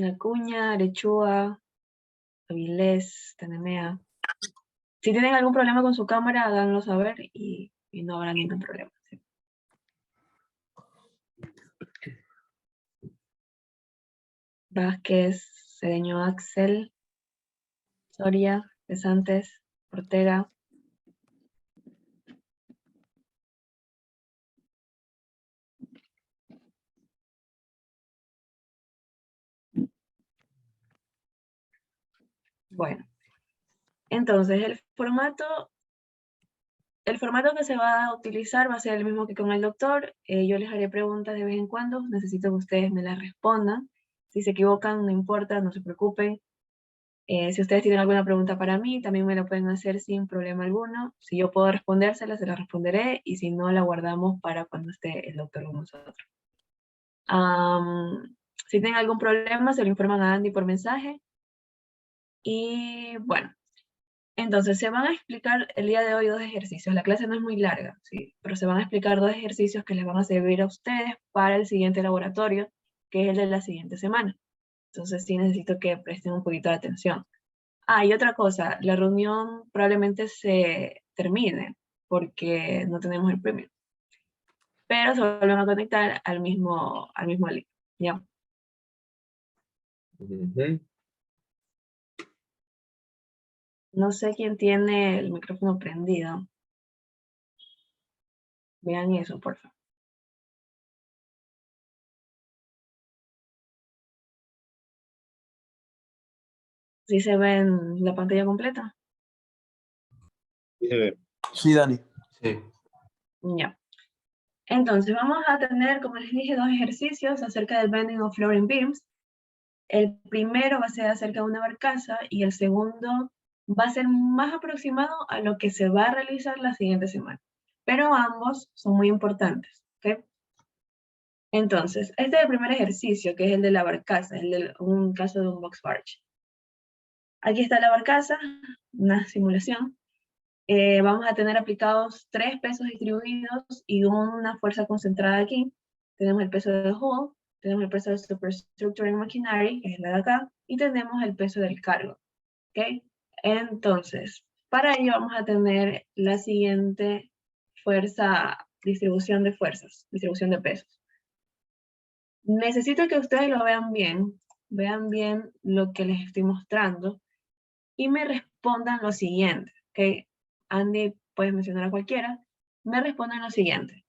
Acuña, Arechua, Avilés, Tanemea. Si tienen algún problema con su cámara, háganlo saber y no habrá ningún problema. ¿Sí? Vázquez, Cedeño Axel, Soria, Pesantes, Ortega. Bueno, entonces el formato que se va a utilizar va a ser el mismo que con el doctor. Yo les haré preguntas de vez en cuando. Necesito que ustedes me las respondan. Si se equivocan, no importa, no se preocupen. Si ustedes tienen alguna pregunta para mí, también me la pueden hacer sin problema alguno. Si yo puedo respondérsela, se la responderé. Y si no, la guardamos para cuando esté el doctor con nosotros. Si tienen algún problema, se lo informan a Andy por mensaje. Y bueno, entonces se van a explicar el día de hoy 2 ejercicios. La clase no es muy larga, ¿sí? Pero se van a explicar 2 ejercicios que les van a servir a ustedes para el siguiente laboratorio, que es el de la siguiente semana. Entonces sí necesito que presten un poquito de atención. Y otra cosa, la reunión probablemente se termine porque no tenemos el premio. Pero se vuelven a conectar al mismo link, ¿ya? No sé quién tiene el micrófono prendido. Vean eso, por favor. ¿Sí se ve en la pantalla completa? Sí, se ve. Sí, Dani. Sí. Ya. Entonces vamos a tener, como les dije, 2 ejercicios acerca del bending of flooring beams. El primero va a ser acerca de una barcaza y el segundo va a ser más aproximado a lo que se va a realizar la siguiente semana. Pero ambos son muy importantes, ¿ok? Entonces, este es el primer ejercicio, que es el de la barcaza, un caso de un box barge. Aquí está la barcaza, una simulación. Vamos a tener aplicados 3 pesos distribuidos y una fuerza concentrada aquí. Tenemos el peso del hull, tenemos el peso del superstructure and machinery, que es la de acá, y tenemos el peso del cargo. ¿Ok? Entonces, para ello vamos a tener la siguiente distribución de fuerzas, distribución de pesos. Necesito que ustedes lo vean bien lo que les estoy mostrando y me respondan lo siguiente, ¿ok? Andy, puedes mencionar a cualquiera, me responden lo siguiente.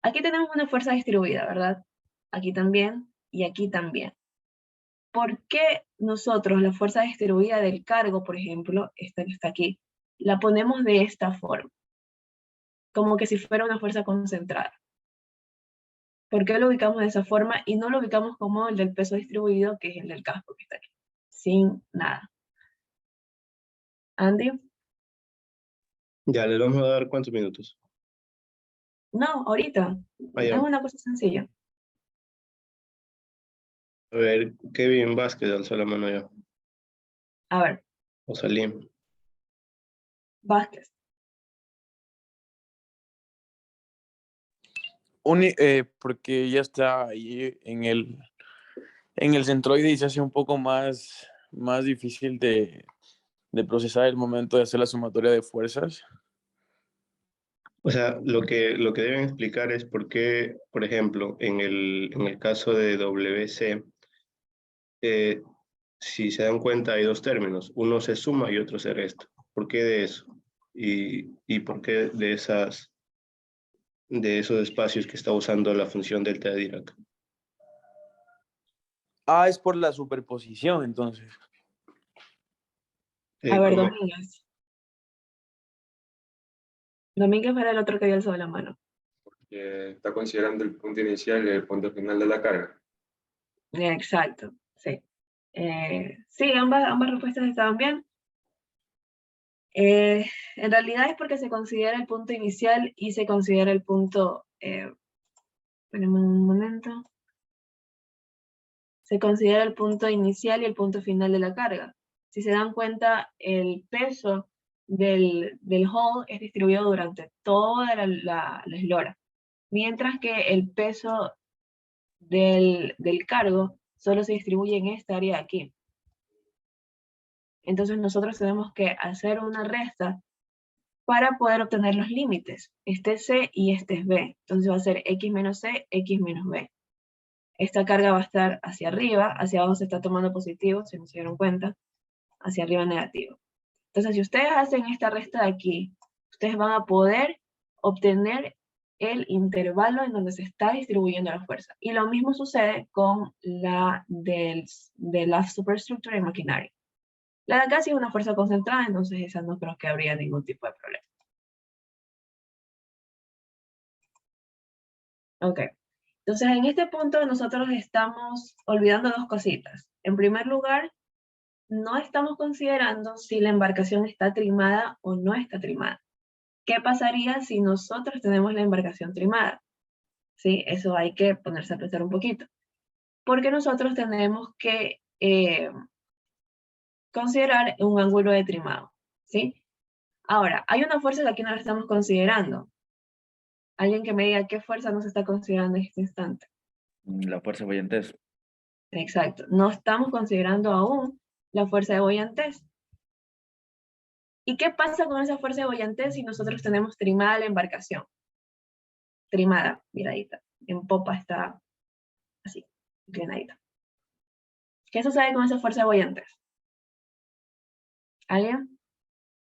Aquí tenemos una fuerza distribuida, ¿verdad? Aquí también y aquí también. ¿Por qué nosotros la fuerza distribuida del cargo, por ejemplo, esta que está aquí, la ponemos de esta forma? Como que si fuera una fuerza concentrada. ¿Por qué lo ubicamos de esa forma y no lo ubicamos como el del peso distribuido, que es el del casco que está aquí? Sin nada. Andy. Ya, les vamos a dar ¿cuántos minutos? No, ahorita. Es una cosa sencilla. A ver, Kevin Vázquez alzó la mano ya. A ver. O Salim. Vázquez. Porque ya está ahí en el centroide y se hace un poco más difícil de procesar el momento de hacer la sumatoria de fuerzas. O sea, lo que deben explicar es por qué, por ejemplo, en el caso de WC, si se dan cuenta hay 2 términos, uno se suma y otro se resta. ¿Por qué de eso? Y por qué de esos espacios que está usando la función delta de Dirac. Es por la superposición, entonces. A ver, Domínguez. Domínguez era el otro que dio el sobre la mano. Está considerando el punto inicial y el punto final de la carga. Exacto, sí. Sí, ambas respuestas estaban bien. En realidad es porque se considera el punto inicial y se considera el punto... espérenme un momento. Se considera el punto inicial y el punto final de la carga. Si se dan cuenta, el peso del hull es distribuido durante toda la eslora, mientras que el peso del cargo solo se distribuye en esta área de aquí. Entonces nosotros tenemos que hacer una resta para poder obtener los límites. Este es C y este es B. Entonces va a ser X menos C, X menos B. Esta carga va a estar hacia arriba, hacia abajo se está tomando positivo, si no se dieron cuenta, hacia arriba negativo. Entonces si ustedes hacen esta resta de aquí, ustedes van a poder obtener el intervalo en donde se está distribuyendo la fuerza. Y lo mismo sucede con la de la superestructura y maquinaria. La de acá sí es una fuerza concentrada, entonces esa no creo que habría ningún tipo de problema. Ok. Entonces en este punto nosotros estamos olvidando dos cositas. En primer lugar, no estamos considerando si la embarcación está trimada o no está trimada. ¿Qué pasaría si nosotros tenemos la embarcación trimada? ¿Sí? Eso hay que ponerse a pensar un poquito. Porque nosotros tenemos que considerar un ángulo de trimado. ¿Sí? Ahora, hay una fuerza que aquí no la estamos considerando. Alguien que me diga qué fuerza no se está considerando en este instante. La fuerza bullantez. Exacto. No estamos considerando aún la fuerza de bullantez. ¿Y qué pasa con esa fuerza de bullantez si nosotros tenemos trimada la embarcación? Trimada, miradita. En popa está así, inclinadita. ¿Qué sucede con esa fuerza de bullantez? ¿Alguien?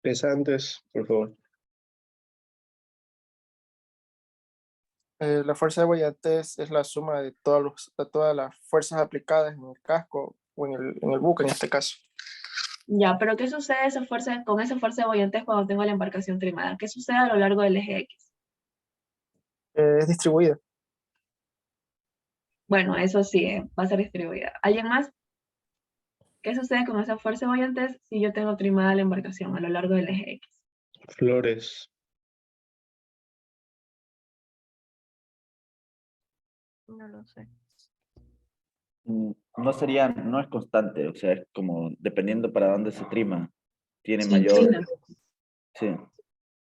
Pesantes, por favor. La fuerza de bullantez es la suma de todas las fuerzas aplicadas en el casco o en el buque en este caso. Ya, pero ¿qué sucede con esa fuerza de bullantez cuando tengo la embarcación trimada? ¿Qué sucede a lo largo del eje X? Es distribuida. Bueno, eso sí, va a ser distribuida. ¿Alguien más? ¿Qué sucede con esa fuerza de bullantez si yo tengo trimada la embarcación a lo largo del eje X? Flores. No lo sé. No es constante, o sea, es como dependiendo para dónde se trima. Tiene Sí, mayor. Sí.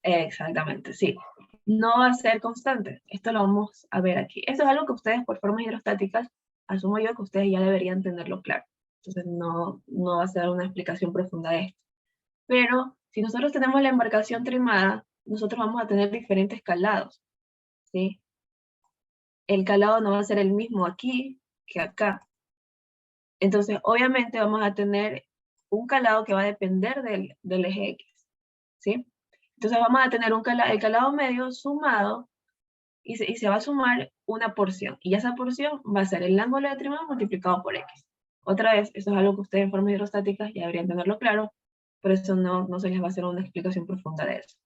Exactamente, sí. No va a ser constante. Esto lo vamos a ver aquí. Esto es algo que ustedes, por formas hidrostáticas, asumo yo que ustedes ya deberían tenerlo claro. Entonces no va a ser una explicación profunda de esto. Pero si nosotros tenemos la embarcación trimada, nosotros vamos a tener diferentes calados, ¿sí? El calado no va a ser el mismo aquí que acá. Entonces, obviamente vamos a tener un calado que va a depender del eje X, ¿sí? Entonces vamos a tener el calado medio sumado y se va a sumar una porción. Y esa porción va a ser el ángulo de trimado multiplicado por X. Otra vez, eso es algo que ustedes en formas hidrostáticas ya deberían tenerlo claro, por eso no se les va a hacer una explicación profunda de eso.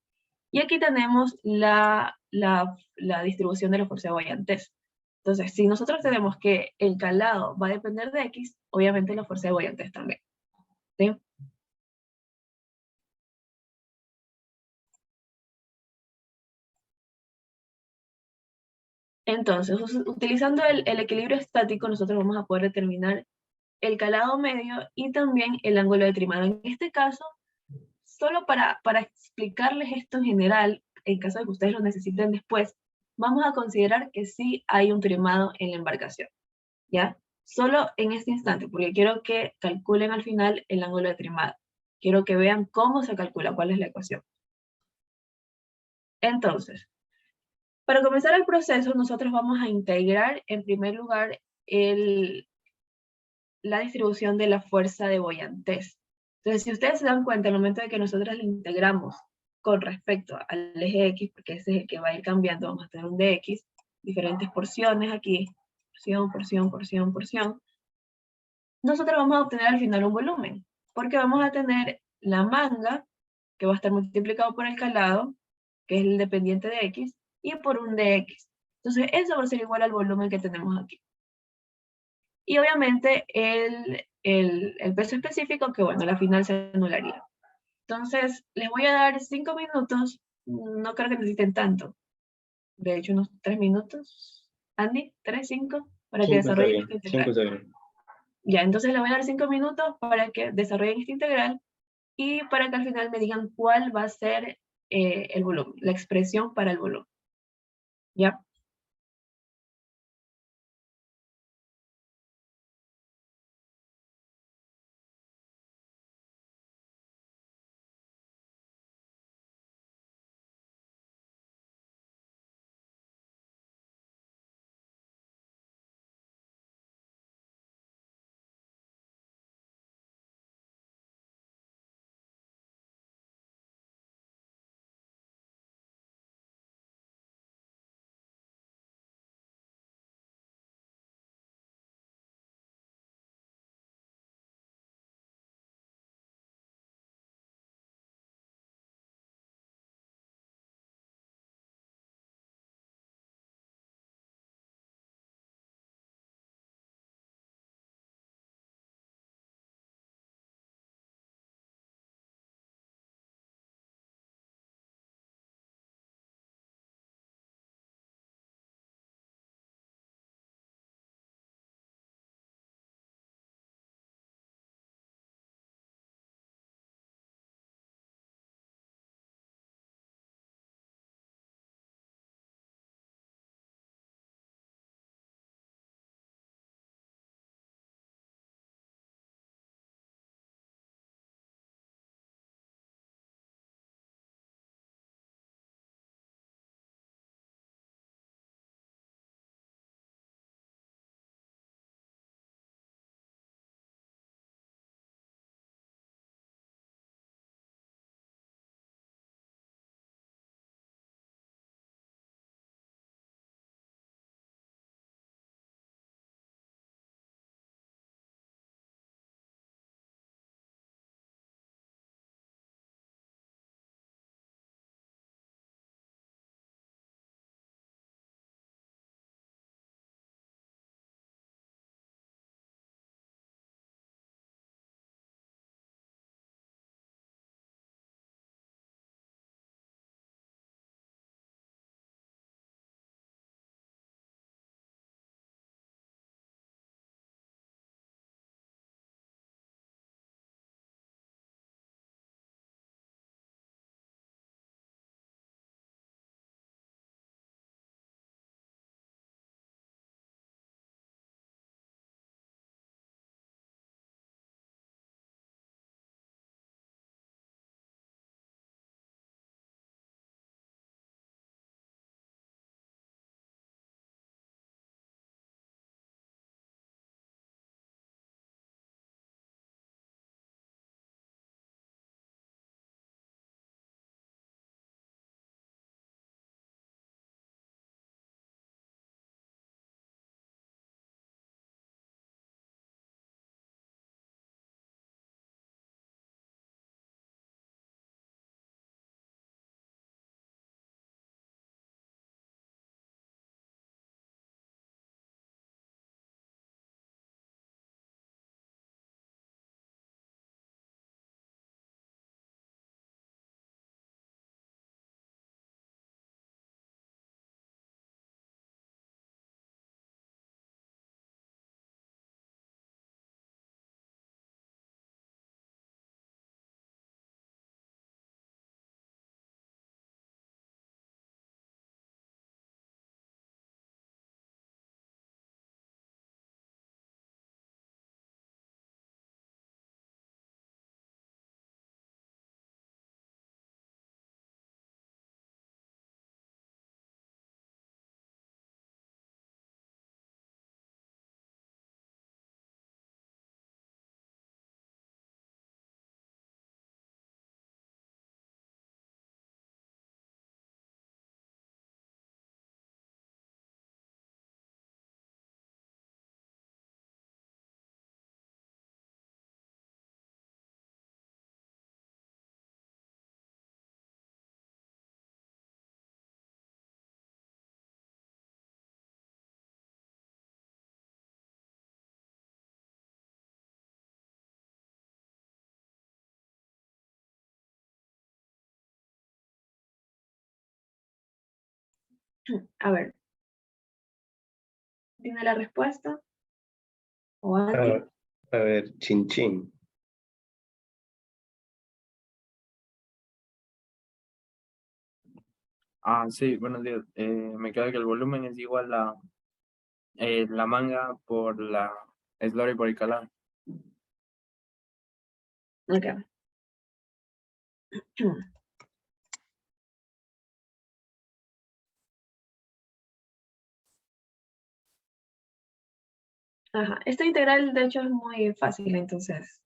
Y aquí tenemos la distribución de la fuerza de bullantez. Entonces, si nosotros tenemos que el calado va a depender de X, obviamente la fuerza de bullantez también. ¿Sí? Entonces, utilizando el equilibrio estático, nosotros vamos a poder determinar el calado medio y también el ángulo de trimado. En este caso, solo para explicarles esto en general, en caso de que ustedes lo necesiten después, vamos a considerar que sí hay un trimado en la embarcación, ¿ya? Solo en este instante, porque quiero que calculen al final el ángulo de trimado. Quiero que vean cómo se calcula, cuál es la ecuación. Entonces, para comenzar el proceso, nosotros vamos a integrar, en primer lugar, la distribución de la fuerza de bullantez. Entonces, si ustedes se dan cuenta, al momento de que nosotros la integramos con respecto al eje X, porque ese es el que va a ir cambiando, vamos a tener un dx, diferentes porciones aquí, porción, nosotros vamos a obtener al final un volumen, porque vamos a tener la manga, que va a estar multiplicado por el calado, que es el dependiente de X, y por un dx. Entonces, eso va a ser igual al volumen que tenemos aquí. Y obviamente el peso específico, que bueno, al final se anularía. Entonces, les voy a dar 5 minutos, no creo que necesiten tanto. De hecho, unos 3 minutos. Andy, 3, 5, para que desarrollen esta integral. Ya, entonces les voy a dar 5 minutos para que desarrollen esta integral y para que al final me digan cuál va a ser el volumen, la expresión para el volumen. ¿Ya? A ver, ¿tiene la respuesta? ¿O A, Andy? a ver, chin chin. Sí, buenos días. Me queda que el volumen es igual a la manga por la eslora y por el calado. Ok. Ajá. Esta integral, de hecho, es muy fácil, entonces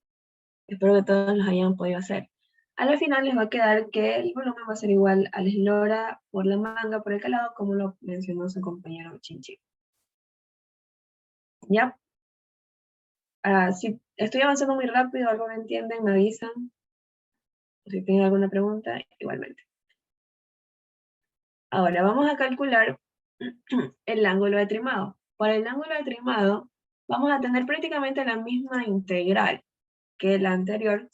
espero que todos los hayan podido hacer. A la final les va a quedar que el volumen va a ser igual a la eslora por la manga por el calado, como lo mencionó su compañero Chinchi. ¿Ya? Si estoy avanzando muy rápido, algo no entienden, me avisan. Si tienen alguna pregunta, igualmente. Ahora vamos a calcular el ángulo de trimado. Para el ángulo de trimado, vamos a tener prácticamente la misma integral que la anterior,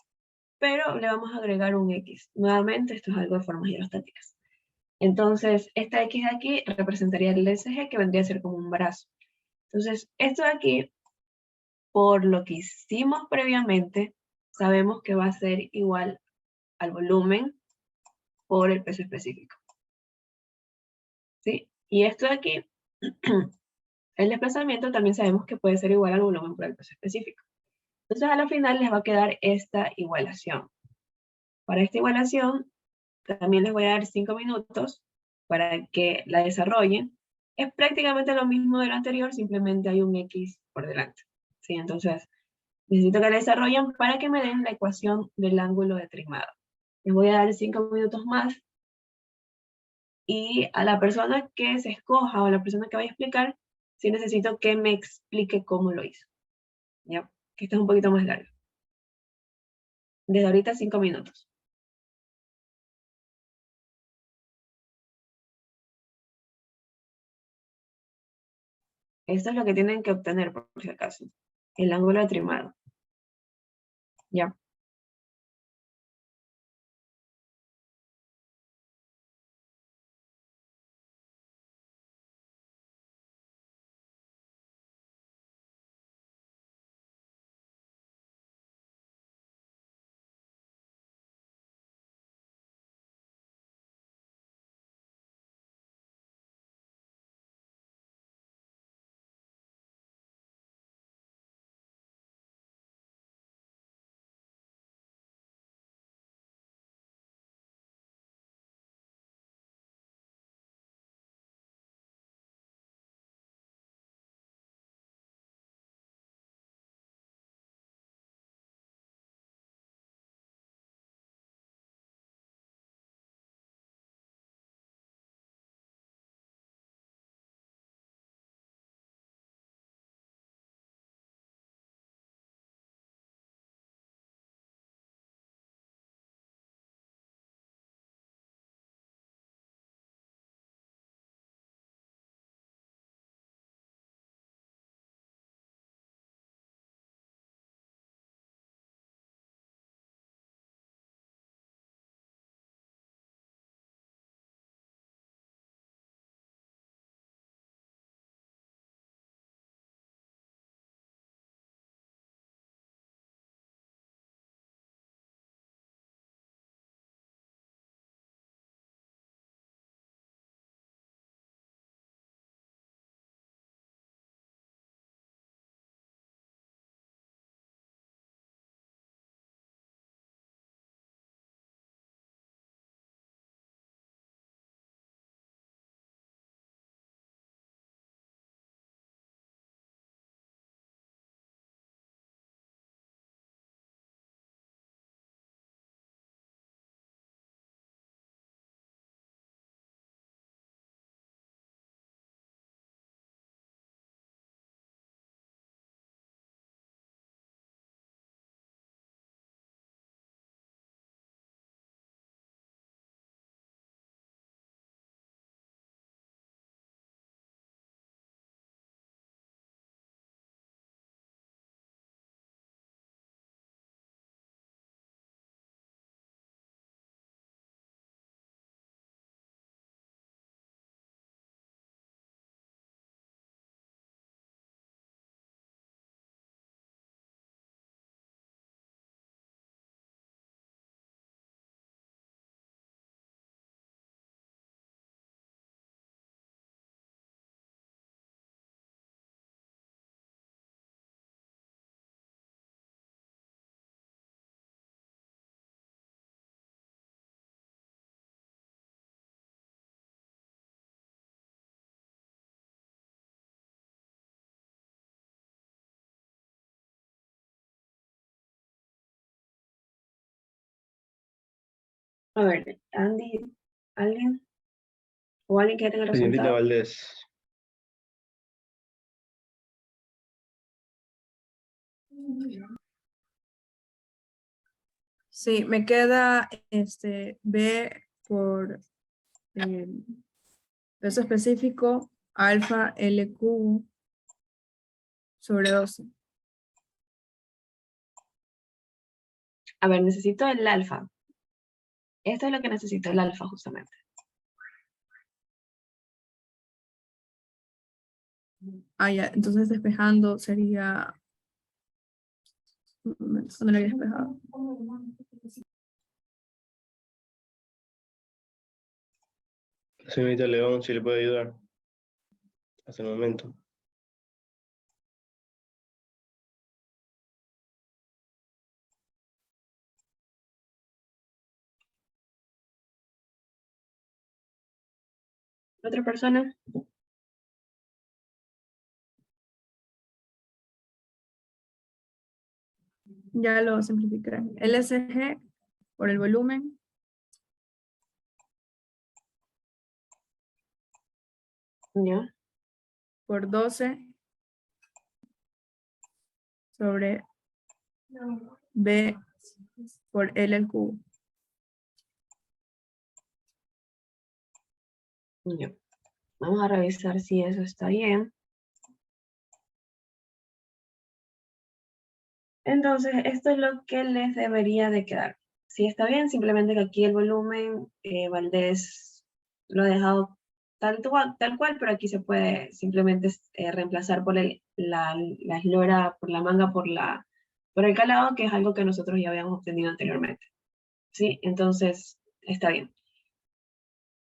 pero le vamos a agregar un x. Nuevamente, esto es algo de formas hidrostáticas. Entonces, esta x de aquí representaría el SG, que vendría a ser como un brazo. Entonces, esto de aquí, por lo que hicimos previamente, sabemos que va a ser igual al volumen por el peso específico. ¿Sí? Y esto de aquí, el desplazamiento también sabemos que puede ser igual al volumen por el peso específico. Entonces, a la final les va a quedar esta igualación. Para esta igualación, también les voy a dar 5 minutos para que la desarrollen. Es prácticamente lo mismo de lo anterior, simplemente hay un X por delante. ¿Sí? Entonces, necesito que la desarrollen para que me den la ecuación del ángulo de trimado. Les voy a dar 5 minutos más. Y a la persona que se escoja o a la persona que vaya a explicar, sí necesito que me explique cómo lo hizo. ¿Ya? Que esto es un poquito más largo. Desde ahorita 5 minutos. Esto es lo que tienen que obtener, por si acaso. El ángulo de trimado. ¿Ya? A ver, Andy, ¿alguien? ¿O alguien que tenga el Señorita resultado? Valdés. Sí, me queda B por peso específico, alfa L cubo sobre 12. A ver, necesito el alfa. Esto es lo que necesito, el alfa justamente. Ah, ya, entonces despejando sería... Un momento, ¿dónde lo había despejado? Señorita León, si le puede ayudar. Hasta el momento. ¿Otra persona? Ya lo simplificaré. LSG por el volumen. Ya. Por 12 sobre B por L al cubo. Ya. Vamos a revisar si eso está bien. Entonces, esto es lo que les debería de quedar. Si está bien, simplemente que aquí el volumen, Valdés lo ha dejado tal cual, pero aquí se puede simplemente reemplazar por la eslora, por la manga, por el calado, que es algo que nosotros ya habíamos obtenido anteriormente. ¿Sí? Entonces, está bien.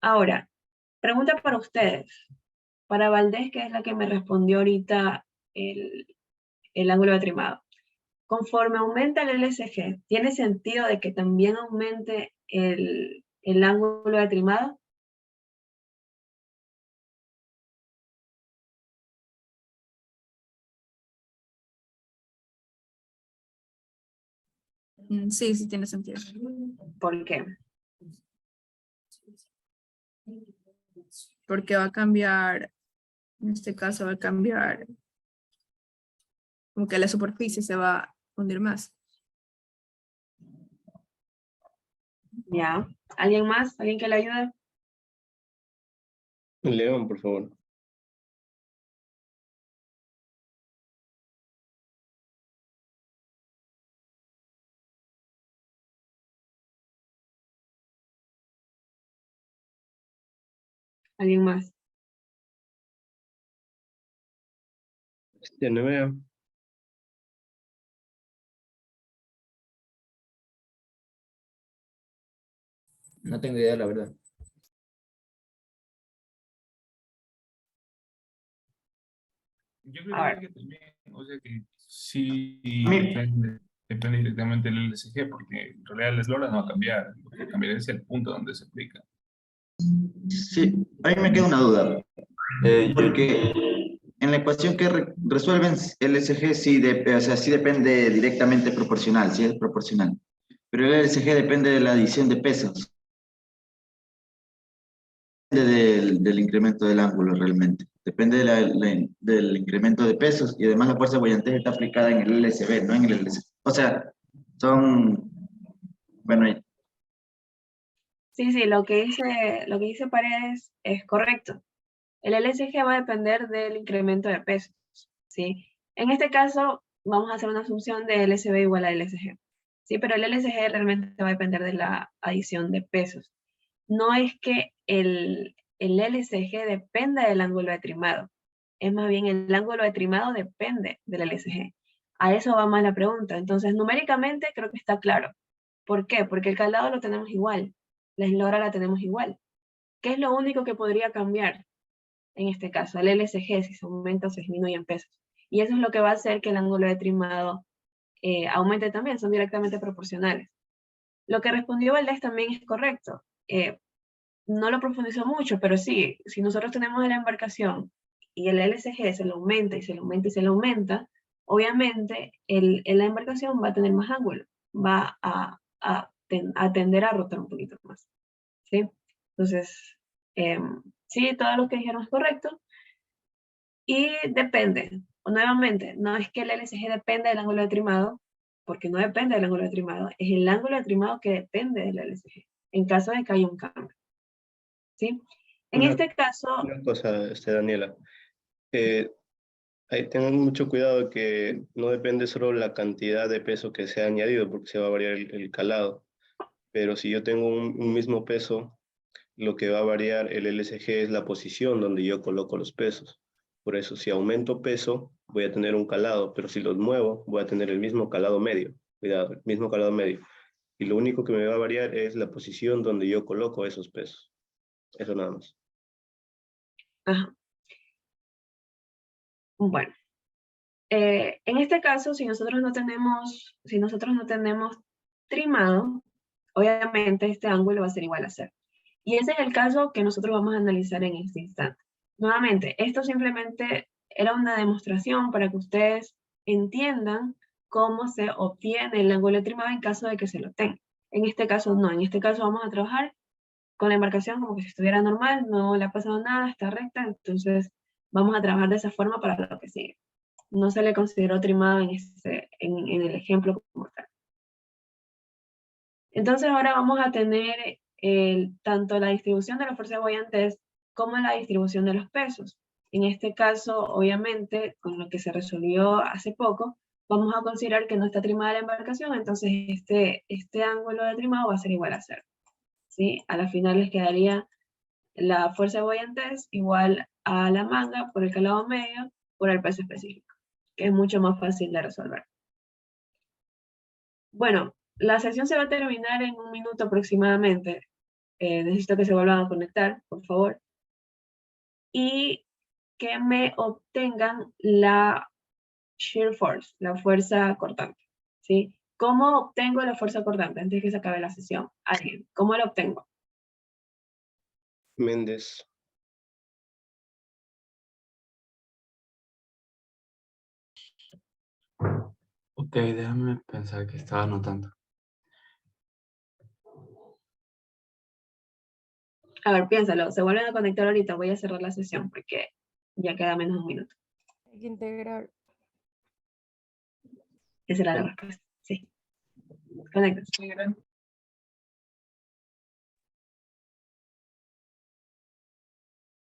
Ahora, pregunta para ustedes. Para Valdés, que es la que me respondió ahorita el ángulo de trimado. Conforme aumenta el LSG, ¿tiene sentido de que también aumente el ángulo de trimado? Sí, sí tiene sentido. ¿Por qué? Porque va a cambiar, en este caso va a cambiar, como que la superficie se va a hundir más. ¿Ya? ¿Alguien más? ¿Alguien que le ayude? León, por favor. ¿Alguien más? Ya no veo. No tengo idea, la verdad. Yo A creo ver. que también, o sea que sí depende directamente del LSG, porque en realidad la eslora no va a cambiar, lo que cambiaría es el punto donde se aplica. Sí, a mí me queda una duda, porque en la ecuación que resuelven LSG o sea, sí depende directamente proporcional, sí es proporcional, pero el LSG depende de la adición de pesos, depende del incremento del ángulo realmente, depende del incremento de pesos y además la fuerza buoyante está aplicada en el LSB, no en el LSG. O sea, son, bueno, Sí, sí, lo que dice Paredes es correcto. El LSG va a depender del incremento de pesos, ¿sí? En este caso, vamos a hacer una asunción de LSB igual a LSG, ¿sí? Pero el LSG realmente va a depender de la adición de pesos. No es que el LSG dependa del ángulo de trimado, es más bien el ángulo de trimado depende del LSG. A eso va más la pregunta. Entonces, numéricamente creo que está claro. ¿Por qué? Porque el calado lo tenemos igual, la eslora la tenemos igual. ¿Qué es lo único que podría cambiar? En este caso, el LSG, si se aumenta o se disminuye en pesos. Y eso es lo que va a hacer que el ángulo de trimado aumente también, son directamente proporcionales. Lo que respondió Valdés también es correcto. No lo profundizó mucho, pero sí, si nosotros tenemos la embarcación y el LSG se lo aumenta y se lo aumenta y se lo aumenta, obviamente la embarcación va a tener más ángulo, va a tender a rotar un poquito más, ¿sí? Entonces, sí, todo lo que dijeron es correcto. Y depende, nuevamente, no es que el LSG depende del ángulo de trimado, porque no depende del ángulo de trimado, es el ángulo de trimado que depende del LSG, en caso de que haya un cambio, ¿sí? En este caso... Una cosa, Daniela, tengan mucho cuidado que no depende solo la cantidad de peso que se ha añadido, porque se va a variar el calado, pero si yo tengo un mismo peso, lo que va a variar el LSG es la posición donde yo coloco los pesos. Por eso, si aumento peso, voy a tener un calado, pero si los muevo, voy a tener el mismo calado medio. Cuidado, el mismo calado medio. Y lo único que me va a variar es la posición donde yo coloco esos pesos. Eso nada más. Ajá. Bueno. En este caso, si nosotros no tenemos trimado, obviamente este ángulo va a ser igual a 0. Y ese es el caso que nosotros vamos a analizar en este instante. Nuevamente, esto simplemente era una demostración para que ustedes entiendan cómo se obtiene el ángulo de trimado en caso de que se lo tengan. En este caso no, en este caso vamos a trabajar con la embarcación como que si estuviera normal, no le ha pasado nada, está recta, entonces vamos a trabajar de esa forma para lo que sigue. No se le consideró trimado en el ejemplo como tal. Entonces ahora vamos a tener tanto la distribución de las fuerzas boyantes como la distribución de los pesos. En este caso, obviamente, con lo que se resolvió hace poco, vamos a considerar que no está trimada la embarcación, entonces este ángulo de trimado va a ser igual a 0. ¿Sí? A la final les quedaría la fuerza de boyantes igual a la manga por el calado medio por el peso específico, que es mucho más fácil de resolver. Bueno, la sesión se va a terminar en 1 minuto aproximadamente. Necesito que se vuelvan a conectar, por favor. Y que me obtengan la shear force, la fuerza cortante. ¿Sí? ¿Cómo obtengo la fuerza cortante antes de que se acabe la sesión? ¿Alguien? ¿Cómo la obtengo? Méndez. Ok, déjame pensar que estaba anotando. A ver, piénsalo. Se vuelven a conectar ahorita. Voy a cerrar la sesión porque ya queda menos de 1 minuto. Hay que integrar. Esa era la respuesta. Sí. Conéctense.